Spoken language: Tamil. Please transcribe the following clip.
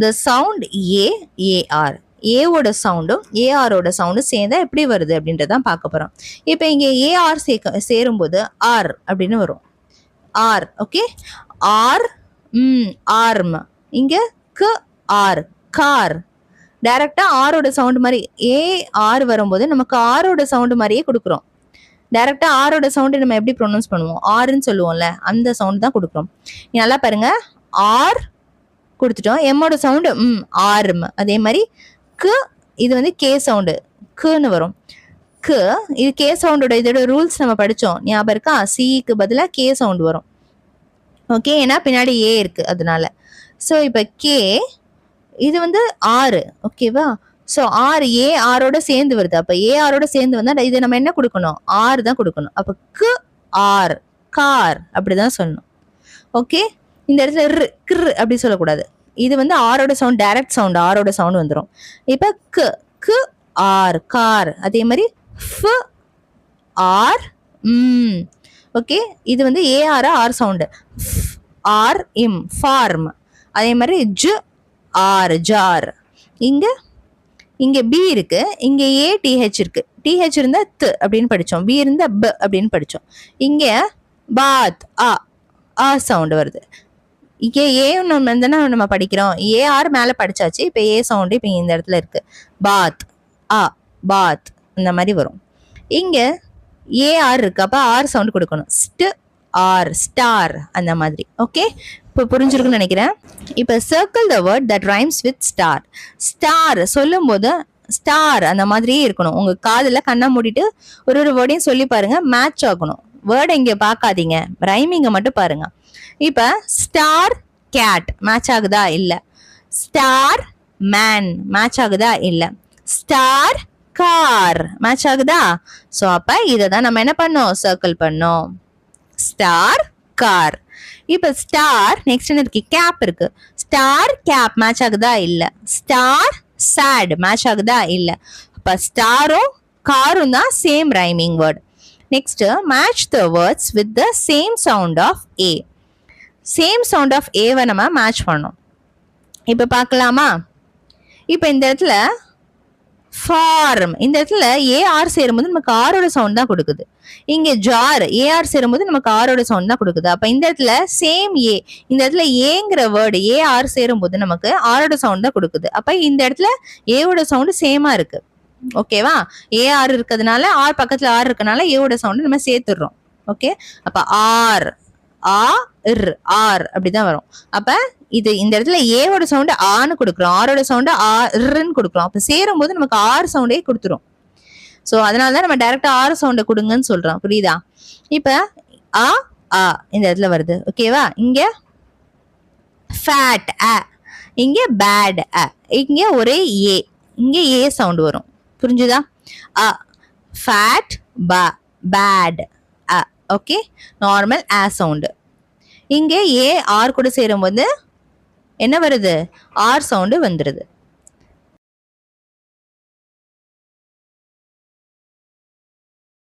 the sound A, AR. ஏவோட சவுண்டும் ஏஆரோட சவுண்டும் சேர்ந்தா எப்படி வருது அப்படின்றதான் பார்க்க போறோம். இப்போ இங்க ஏஆர் சேரும்போது ஆர் அப்படின்னு வரும். R, okay. R, arm. இங்க க ஆர், கார். டைரக்டா ஆரோட சவுண்ட் மாதிரி ஏ ஆர் வரும்போது நமக்கு ஆரோட சவுண்ட் மாதிரியே கொடுக்குறோம். டைரக்டா ஆரோட சவுண்ட் நம்ம எப்படி ப்ரொனவுன்ஸ் பண்ணுவோம், ஆர்ன்னு சொல்லுவோம்ல, அந்த சவுண்ட் தான் கொடுக்குறோம். நல்லா பாருங்க, ஆர் கொடுத்துட்டோம். எம்மோட சவுண்டு ஆர்ம். அதே மாதிரி கு, இது வந்து கே சவுண்டு, குன்னு வரும். கு, இது கே சவுண்டோட இதோட ரூல்ஸ் நம்ம படித்தோம், ஞாபகம் இருக்கா? சிக்கு பதிலாக கே சவுண்ட் வரும். ஓகே, ஏன்னா பின்னாடி ஏ இருக்கு அதனால. ஸோ இப்போ கே, இது வந்து ஆறு, ஓகேவா? ஸோ ஆர் ஏ ஆரோட சேர்ந்து வருது. அப்போ ஏ ஆரோட சேர்ந்து வந்தால் இது நம்ம என்ன கொடுக்கணும், ஆறு தான் கொடுக்கணும். அப்போ கு ஆர், கார் அப்படிதான் சொல்லணும். ஓகே, இந்த இடத்துல கிர் அப்படி சொல்லக்கூடாது. இது வந்து ஆரோட சவுண்ட், டைரக்ட் சவுண்ட், ஆரோட சவுண்ட் வந்துடும். இப்போ கு ஆர், கார். அதே மாதிரி ஃப ஆர், ஓகே. இது வந்து ஏஆர் ஆர் சவுண்டு, ஆர் இம், ஃபார்ம். அதே மாதிரி ஜு ஆர், ஜார். இங்க பி இருக்கு, இங்க ஏ டிஹெச் இருக்கு. டிஹெச் இருந்தா த் அப்படின்னு படிச்சோம், பி இருந்தா ப அப்படின்னு படிச்சோம். இங்க பாத், ஆ சவுண்ட் வருது. இங்கே ஏ நம்ம படிக்கிறோம், ஏஆர் மேல படிச்சாச்சு. இப்ப ஏ சவுண்ட் இப்ப இந்த இடத்துல இருக்கு. பாத், பாத், இந்த மாதிரி வரும். இங்க ஏஆர் இருக்கு, அப்ப ஆர் சவுண்ட் கொடுக்கணும். ஸ்ட் ஆர், ஸ்டார், அந்த மாதிரி. ஓகே, இப்போ புரிஞ்சிருக்குன்னு நினைக்கிறேன். இப்போ circle the word that rhymes with star. Star சொல்லும் போது ஸ்டார் அந்த மாதிரியே இருக்கணும். உங்க காதுல கண்ணை மூடிட்டு ஒரு வேர்டையும் சொல்லி பாருங்க, மேட்ச் ஆகணும். வேர்டை இங்க பார்க்காதீங்க, ரைமிங்க மட்டும் பாருங்க. இப்ப ஸ்டார் கேட் மேட்ச் ஆகுதா? இல்ல. ஸ்டார் மேன் மேட்ச் ஆகுதா? இல்ல. ஸ்டார் கார் மேட்ச் ஆகுதா? சோ அப்ப இததான் நம்ம என்ன பண்ணோம், சர்க்கிள் பண்ணோம். Star car. இப்ப ஸ்டார் நெக்ஸ்ட் என்ன இருக்கு, கேப் இருக்கு. ஸ்டார் கேப் மேட்ச் ஆகுதா? இல்ல. ஸ்டார் சேட் மேட்ச் ஆகுதா? இல்ல. அப்ப ஸ்டாரும் காரும் தான் same rhyming word. Next, match the words with the same sound of A. Same sound of ஏவை நம்ம மேட்ச் பண்ணோம். இப்போ பார்க்கலாமா? இப்போ இந்த இடத்துல ஃபார்ம், இந்த இடத்துல ஏஆர் சேரும்போது நமக்கு ஆரோட சவுண்ட் தான் கொடுக்குது. இங்க ஜார், ஏஆர் சேரும்போது நமக்கு ஆரோட சவுண்ட் தான் கொடுக்குது. அப்ப இந்த இடத்துல சேம் ஏ, இந்த இடத்துல ஏங்கிற வேர்டு ஏஆர் சேரும்போது நமக்கு ஆரோட சவுண்ட் தான் கொடுக்குது. அப்ப இந்த இடத்துல ஏவோட சவுண்டு சேமா இருக்கு. ஓகேவா? ஏஆர் இருக்கிறதுனால, ஆர் பக்கத்துல ஆர் இருக்கனால ஏவோட சவுண்ட் நம்ம சேர்த்துடுறோம். ஓகே, அப்ப ஆர், ஆர் அப்படிதான் வரும். அப்ப இது இந்த இடத்துல ஏவோட சவுண்ட் ஆன்னு கொடுக்குறோம், ஆரோட சவுண்ட் ஆர்ன்னு கொடுக்குறோம். அப்ப சேரும் போது நமக்கு ஆர் சவுண்டே கொடுத்துரும். சோ அதனாலதான் நம்ம டைரக்டா ஆர் சவுண்ட கொடுங்கன்னு சொல்றோம். புரியுதா? இப்ப ஆ இந்த இடத்துல வருது. ஓகேவா? இங்க ஃபேட் அ, இங்க பேட் அ, இங்க ஒரே ஏ, இங்க ஏ சவுண்ட் வரும். புரிஞ்சுதா? அ ஃபேட் ப, பேட் அ. ஓகே, நார்மல் ஆ சவுண்டு. இங்கே ஏ ஆர் கூட சேரும் போது என்ன வருது, ஆர் சவுண்டு வந்துருது.